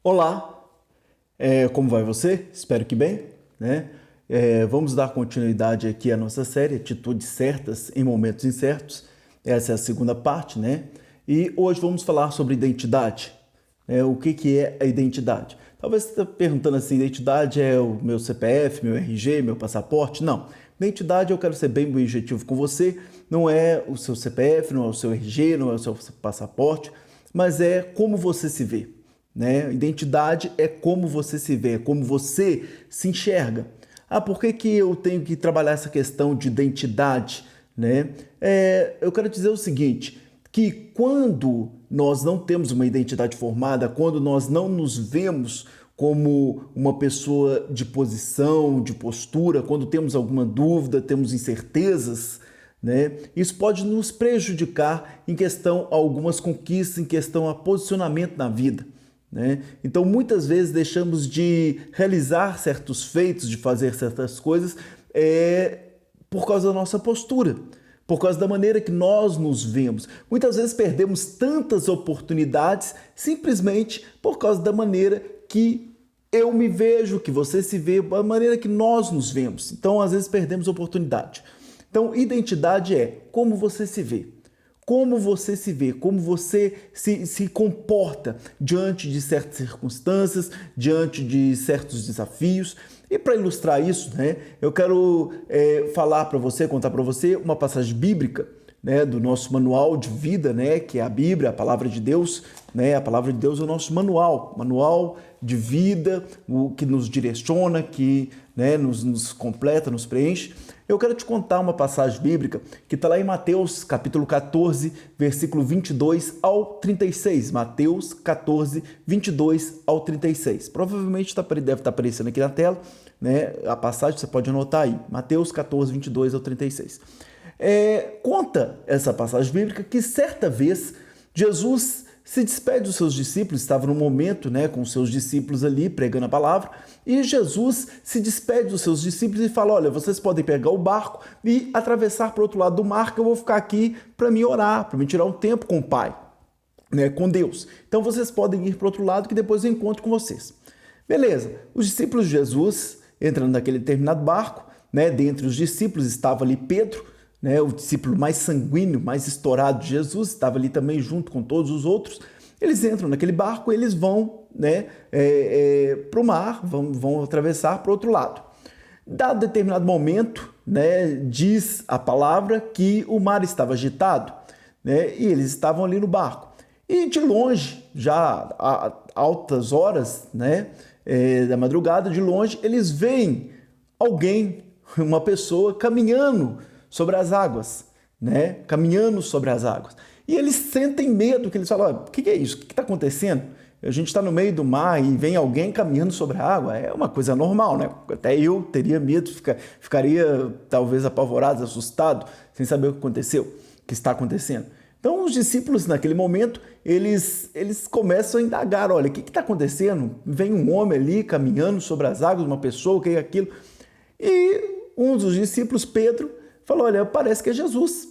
Olá, como vai você? Espero que bem, né? Vamos dar continuidade aqui à nossa série Atitudes Certas em Momentos Incertos. Essa é a segunda parte, né? E hoje vamos falar sobre identidade. O que é a identidade? Talvez você esteja perguntando assim, identidade é o meu CPF, meu RG, meu passaporte? Não. Identidade, eu quero ser bem objetivo com você, não é o seu CPF, não é o seu RG, não é o seu passaporte, mas é como você se vê. Né? Identidade é como você se vê, é como você se enxerga. Por que eu tenho que trabalhar essa questão de identidade? Né? Eu quero dizer o seguinte, que quando nós não temos uma identidade formada, quando nós não nos vemos como uma pessoa de posição, de postura, quando temos alguma dúvida, temos incertezas, né? Isso pode nos prejudicar em questão a algumas conquistas, em questão a posicionamento na vida. Né? Então, muitas vezes deixamos de realizar certos feitos, de fazer certas coisas, por causa da nossa postura, por causa da maneira que nós nos vemos. Muitas vezes perdemos tantas oportunidades simplesmente por causa da maneira que eu me vejo, que você se vê, a maneira que nós nos vemos. Então, às vezes perdemos oportunidade. Então, identidade é como você se vê. Como você se vê, como você se comporta diante de certas circunstâncias, diante de certos desafios. E para ilustrar isso, né, eu quero falar para você, contar para você uma passagem bíblica, né, do nosso manual de vida, né, que é a Bíblia, a Palavra de Deus. Né, a Palavra de Deus é o nosso manual de vida, o que nos direciona, que, né, nos completa, nos preenche. Eu quero te contar uma passagem bíblica que está lá em Mateus, capítulo 14, versículo 22 ao 36. Mateus 14, 22 ao 36. Provavelmente deve estar aparecendo aqui na tela, né? A passagem você pode anotar aí. Mateus 14, 22 ao 36. Conta essa passagem bíblica que certa vez Jesus se despede dos seus discípulos, estava num momento, né, com os seus discípulos ali pregando a palavra, e Jesus se despede dos seus discípulos e fala: olha, vocês podem pegar o barco e atravessar para o outro lado do mar, que eu vou ficar aqui para me orar, para me tirar um tempo com o Pai, né, com Deus. Então vocês podem ir para o outro lado que depois eu encontro com vocês. Beleza, os discípulos de Jesus entrando naquele determinado barco, né, dentre os discípulos estava ali Pedro, né, o discípulo mais sanguíneo, mais estourado de Jesus, estava ali também junto com todos os outros. Eles entram naquele barco, eles vão, né, para o mar, vão atravessar para o outro lado. Dado determinado momento, né, diz a palavra que o mar estava agitado, né, e eles estavam ali no barco. E de longe, já a altas horas, né, da madrugada, de longe, eles veem alguém, uma pessoa caminhando sobre as águas, né? Caminhando sobre as águas. E eles sentem medo, que eles falam: o que é isso? O que está acontecendo? A gente está no meio do mar e vem alguém caminhando sobre a água. É uma coisa normal, né? Até eu teria medo, ficaria talvez apavorado, assustado, sem saber o que aconteceu, o que está acontecendo. Então os discípulos naquele momento, eles começam a indagar: olha, o que está acontecendo? Vem um homem ali caminhando sobre as águas, uma pessoa, o que é aquilo? E um dos discípulos, Pedro, falou: olha, parece que é Jesus.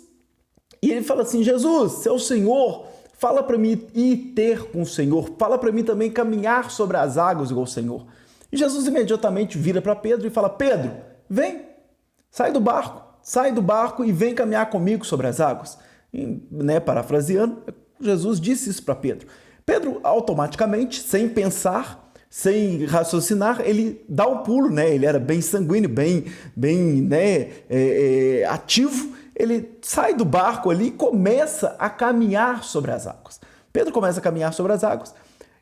E ele fala assim: Jesus, se é o Senhor, fala para mim ir ter com o Senhor, fala para mim também caminhar sobre as águas igual o Senhor. E Jesus imediatamente vira para Pedro e fala: Pedro, vem, sai do barco e vem caminhar comigo sobre as águas. E, né, parafraseando, Jesus disse isso para Pedro. Pedro automaticamente, sem pensar, sem raciocinar, ele dá um pulo, né? Ele era bem sanguíneo, bem né, ativo. Ele sai do barco ali e começa a caminhar sobre as águas. Pedro começa a caminhar sobre as águas.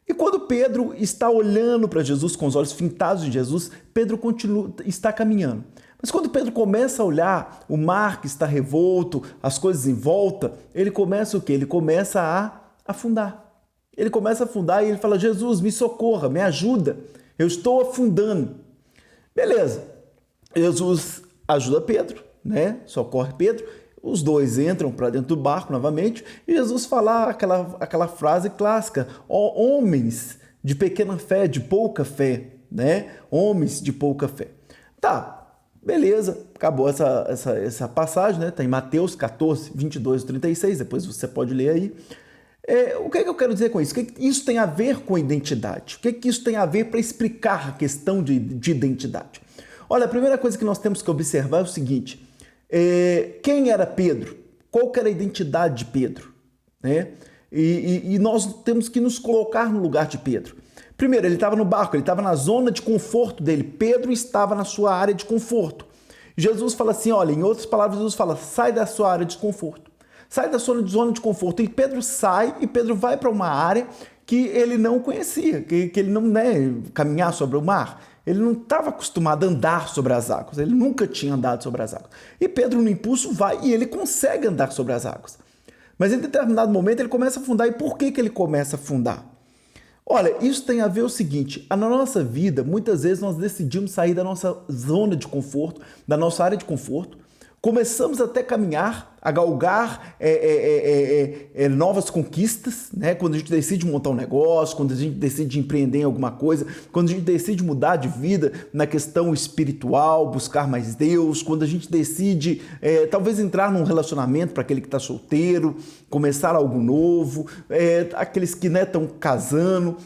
E quando Pedro está olhando para Jesus com os olhos fintados em Jesus, Pedro está caminhando. Mas quando Pedro começa a olhar o mar que está revolto, as coisas em volta, ele começa o quê? Ele começa a afundar. Ele começa a afundar e ele fala: Jesus, me socorra, me ajuda, eu estou afundando. Beleza, Jesus ajuda Pedro, né? Socorre Pedro, os dois entram para dentro do barco novamente e Jesus fala aquela frase clássica: ó, homens de pequena fé, de pouca fé, né? Homens de pouca fé. Tá, beleza, acabou essa passagem, né? Tá em Mateus 14, 22 e 36, depois você pode ler aí. O que é que eu quero dizer com isso? O que isso tem a ver com identidade? O que é que isso tem a ver para explicar a questão de identidade? Olha, a primeira coisa que nós temos que observar é o seguinte, quem era Pedro? Qual que era a identidade de Pedro? Né? E nós temos que nos colocar no lugar de Pedro. Primeiro, ele estava no barco, ele estava na zona de conforto dele. Pedro estava na sua área de conforto. Jesus fala assim, olha, em outras palavras, Jesus fala, sai da sua área de conforto. Sai da sua zona de conforto. E Pedro sai e Pedro vai para uma área que ele não conhecia, que ele não, caminhar sobre o mar. Ele não estava acostumado a andar sobre as águas, ele nunca tinha andado sobre as águas. E Pedro, no impulso, vai e ele consegue andar sobre as águas. Mas em determinado momento ele começa a afundar. E por que ele começa a afundar? Olha, isso tem a ver o seguinte, na nossa vida, muitas vezes nós decidimos sair da nossa zona de conforto, da nossa área de conforto, começamos até a caminhar, a galgar novas conquistas, né? Quando a gente decide montar um negócio, quando a gente decide empreender em alguma coisa, quando a gente decide mudar de vida na questão espiritual, buscar mais Deus, quando a gente decide talvez entrar num relacionamento para aquele que está solteiro, começar algo novo, aqueles que estão casando,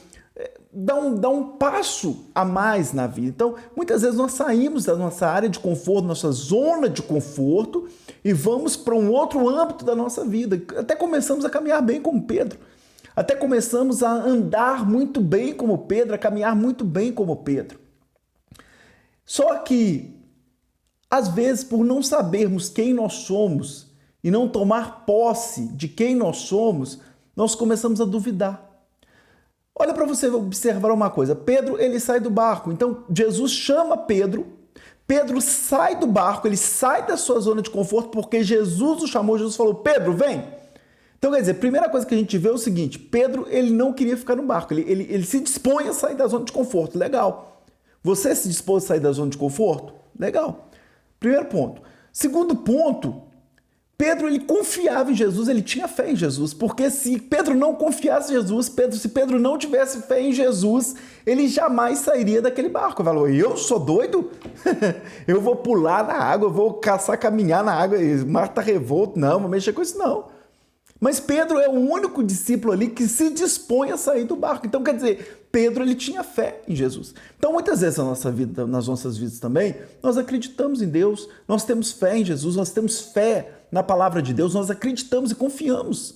dá um passo a mais na vida. Então, muitas vezes nós saímos da nossa área de conforto, nossa zona de conforto e vamos para um outro âmbito da nossa vida. Até começamos a caminhar bem como Pedro. Até começamos a andar muito bem como Pedro, a caminhar muito bem como Pedro. Só que, às vezes, por não sabermos quem nós somos e não tomar posse de quem nós somos, nós começamos a duvidar. Olha para você observar uma coisa, Pedro ele sai do barco, então Jesus chama Pedro, Pedro sai do barco, ele sai da sua zona de conforto porque Jesus o chamou, Jesus falou, Pedro, vem. Então quer dizer, a primeira coisa que a gente vê é o seguinte, Pedro ele não queria ficar no barco, ele se dispõe a sair da zona de conforto, legal. Você se dispôs a sair da zona de conforto? Legal. Primeiro ponto. Segundo ponto, Pedro, ele confiava em Jesus, ele tinha fé em Jesus, porque se Pedro não confiasse em Jesus, se Pedro não tivesse fé em Jesus, ele jamais sairia daquele barco. Ele falou, eu sou doido? Eu vou pular na água, eu vou caminhar na água, o mar está revolto, não, vou mexer com isso não. Mas Pedro é o único discípulo ali que se dispõe a sair do barco. Então, quer dizer, Pedro ele tinha fé em Jesus. Então, muitas vezes nas nossas vidas também, nós acreditamos em Deus, nós temos fé em Jesus, nós temos fé na palavra de Deus, nós acreditamos e confiamos.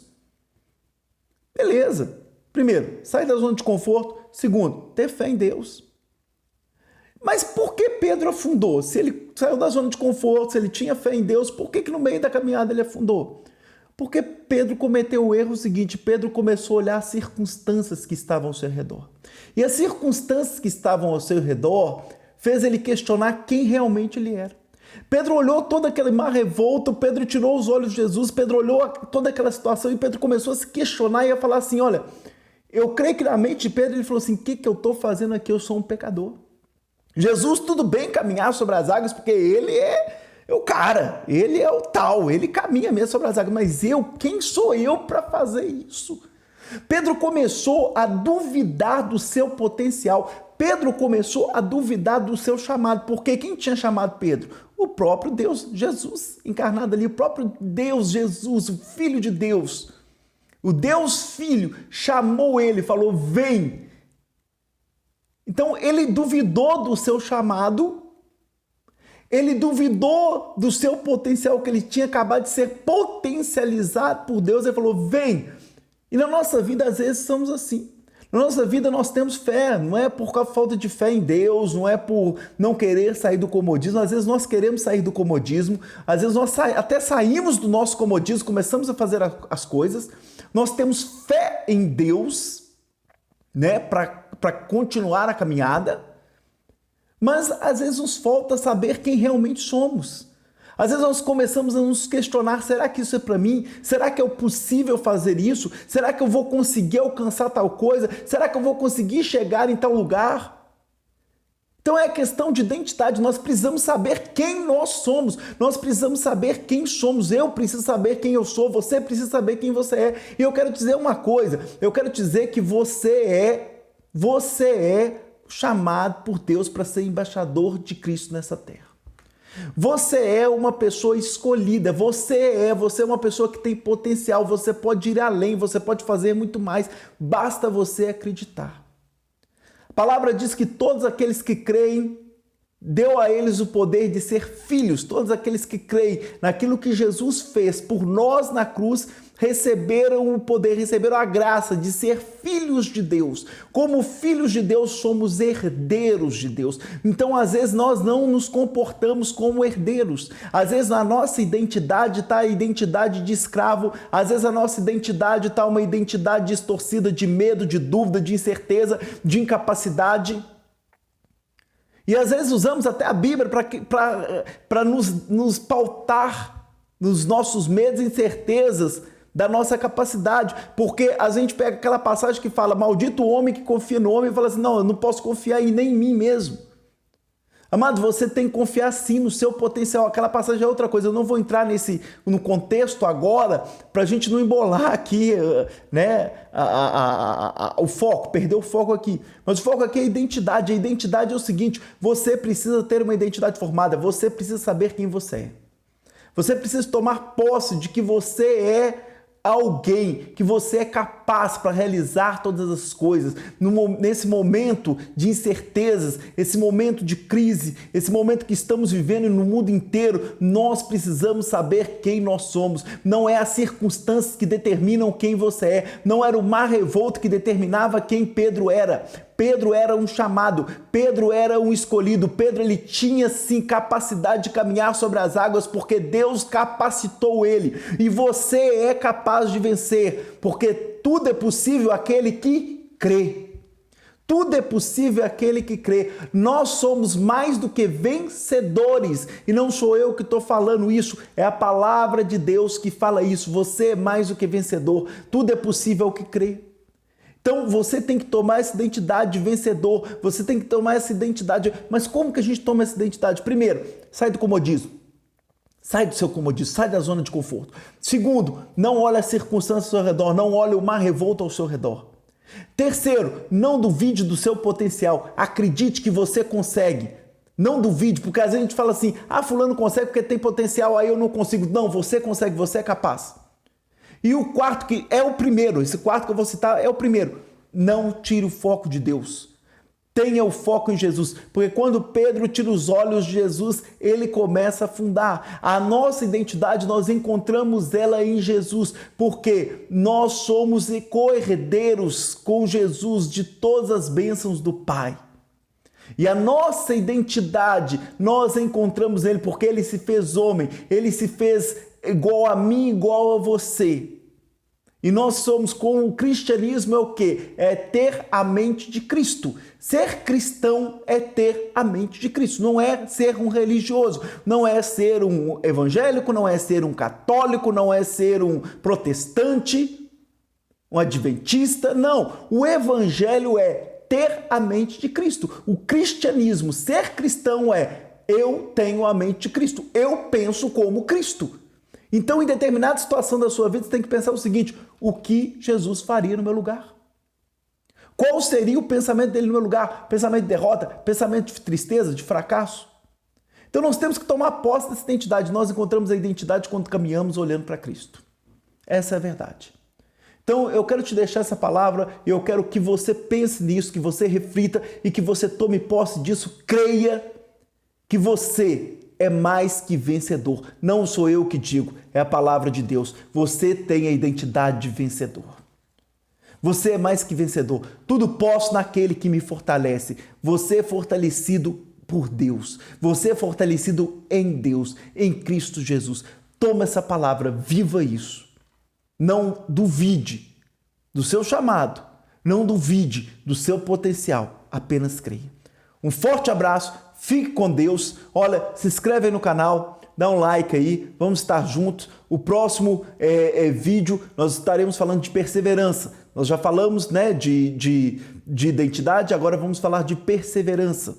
Beleza. Primeiro, sair da zona de conforto. Segundo, ter fé em Deus. Mas por que Pedro afundou? Se ele saiu da zona de conforto, se ele tinha fé em Deus, por que no meio da caminhada ele afundou? Porque Pedro cometeu o erro seguinte, Pedro começou a olhar as circunstâncias que estavam ao seu redor. E as circunstâncias que estavam ao seu redor fez ele questionar quem realmente ele era. Pedro olhou todo aquele mar revolto, Pedro tirou os olhos de Jesus, Pedro olhou toda aquela situação e Pedro começou a se questionar e a falar assim, olha, eu creio que na mente de Pedro ele falou assim, o que eu estou fazendo aqui? Eu sou um pecador. Jesus, tudo bem caminhar sobre as águas, porque ele é o cara, ele é o tal, ele caminha mesmo sobre as águas, mas quem sou eu para fazer isso? Pedro começou a duvidar do seu potencial, Pedro começou a duvidar do seu chamado, porque quem tinha chamado Pedro? O próprio Deus, Jesus, encarnado ali, o próprio Deus, Jesus, o Filho de Deus. O Deus Filho chamou ele, falou, vem. Então ele duvidou do seu chamado, ele duvidou do seu potencial que ele tinha acabado de ser potencializado por Deus, ele falou, vem. E na nossa vida, às vezes, somos assim. Na nossa vida, nós temos fé, não é por falta de fé em Deus, não é por não querer sair do comodismo. Às vezes, nós queremos sair do comodismo, às vezes, nós até saímos do nosso comodismo, começamos a fazer as coisas. Nós temos fé em Deus, né, para continuar a caminhada, mas às vezes nos falta saber quem realmente somos. Às vezes nós começamos a nos questionar, será que isso é para mim? Será que é possível fazer isso? Será que eu vou conseguir alcançar tal coisa? Será que eu vou conseguir chegar em tal lugar? Então é questão de identidade, nós precisamos saber quem nós somos, nós precisamos saber quem somos, eu preciso saber quem eu sou, você precisa saber quem você é. E eu quero dizer uma coisa, eu quero dizer que você é chamado por Deus para ser embaixador de Cristo nessa terra. Você é uma pessoa escolhida, você é uma pessoa que tem potencial, você pode ir além, você pode fazer muito mais, basta você acreditar. A palavra diz que todos aqueles que creem, deu a eles o poder de ser filhos. Todos aqueles que creem naquilo que Jesus fez por nós na cruz, receberam o poder, receberam a graça de ser filhos de Deus. Como filhos de Deus, somos herdeiros de Deus. Então, às vezes, nós não nos comportamos como herdeiros. Às vezes, a nossa identidade está a identidade de escravo. Às vezes, a nossa identidade está uma identidade distorcida de medo, de dúvida, de incerteza, de incapacidade. E às vezes usamos até a Bíblia para nos pautar nos nossos medos e incertezas da nossa capacidade, porque a gente pega aquela passagem que fala, maldito o homem que confia no homem, e fala assim, não, eu não posso confiar nem em mim mesmo. Amado, você tem que confiar sim no seu potencial. Aquela passagem é outra coisa, eu não vou entrar no contexto agora, para a gente não embolar aqui, né, o foco, perder o foco aqui. Mas o foco aqui é a identidade. A identidade é o seguinte, você precisa ter uma identidade formada, você precisa saber quem você é. Você precisa tomar posse de que você é alguém, que você é capaz para realizar todas as coisas. Nesse momento de incertezas, esse momento de crise, esse momento que estamos vivendo no mundo inteiro, nós precisamos saber quem nós somos. Não é as circunstâncias que determinam quem você é. Não era o mar revolto que determinava quem Pedro era. Pedro era um chamado, Pedro era um escolhido, Pedro ele tinha sim capacidade de caminhar sobre as águas porque Deus capacitou ele. E você é capaz de vencer, porque tudo é possível àquele que crê. Tudo é possível àquele que crê. Nós somos mais do que vencedores. E não sou eu que estou falando isso, é a palavra de Deus que fala isso. Você é mais do que vencedor. Tudo é possível ao que crê. Então você tem que tomar essa identidade de vencedor, você tem que tomar essa identidade. Mas como que a gente toma essa identidade? Primeiro, sai do comodismo. Sai do seu comodismo, sai da zona de conforto. Segundo, não olhe as circunstâncias ao seu redor, não olhe o mar revolto ao seu redor. Terceiro, não duvide do seu potencial, acredite que você consegue. Não duvide, porque às vezes a gente fala assim, fulano consegue porque tem potencial, aí eu não consigo. Não, você consegue, você é capaz. E o quarto, que é o primeiro, esse quarto que eu vou citar é o primeiro. Não tire o foco de Deus. Tenha o foco em Jesus. Porque quando Pedro tira os olhos de Jesus, ele começa a afundar. A nossa identidade, nós encontramos ela em Jesus. Porque nós somos co-herdeiros com Jesus de todas as bênçãos do Pai. E a nossa identidade, nós encontramos nele porque ele se fez homem. Ele se fez igual a mim, igual a você. E nós somos, com o cristianismo, é o quê? É ter a mente de Cristo. Ser cristão é ter a mente de Cristo. Não é ser um religioso, não é ser um evangélico, não é ser um católico, não é ser um protestante, um adventista. Não, o evangelho é ter a mente de Cristo. O cristianismo, ser cristão eu tenho a mente de Cristo. Eu penso como Cristo. Então, em determinada situação da sua vida, você tem que pensar o seguinte, o que Jesus faria no meu lugar? Qual seria o pensamento dele no meu lugar? Pensamento de derrota? Pensamento de tristeza, de fracasso? Então, nós temos que tomar posse dessa identidade. Nós encontramos a identidade quando caminhamos olhando para Cristo. Essa é a verdade. Então, eu quero te deixar essa palavra e eu quero que você pense nisso, que você reflita e que você tome posse disso, creia que você é mais que vencedor. Não sou eu que digo, é a palavra de Deus. Você tem a identidade de vencedor. Você é mais que vencedor. Tudo posso naquele que me fortalece. Você é fortalecido por Deus. Você é fortalecido em Deus, em Cristo Jesus. Toma essa palavra, viva isso. Não duvide do seu chamado. Não duvide do seu potencial. Apenas creia. Um forte abraço. Fique com Deus. Olha, se inscreve aí no canal, dá um like aí, vamos estar juntos. O próximo vídeo nós estaremos falando de perseverança. Nós já falamos, né, de identidade, agora vamos falar de perseverança.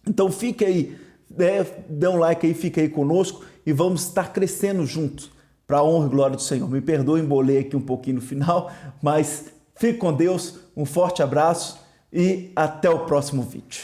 Então fique aí, dê um like aí, fique aí conosco e vamos estar crescendo juntos para a honra e glória do Senhor. Me perdoe, embolei aqui um pouquinho no final, mas fique com Deus, um forte abraço e até o próximo vídeo.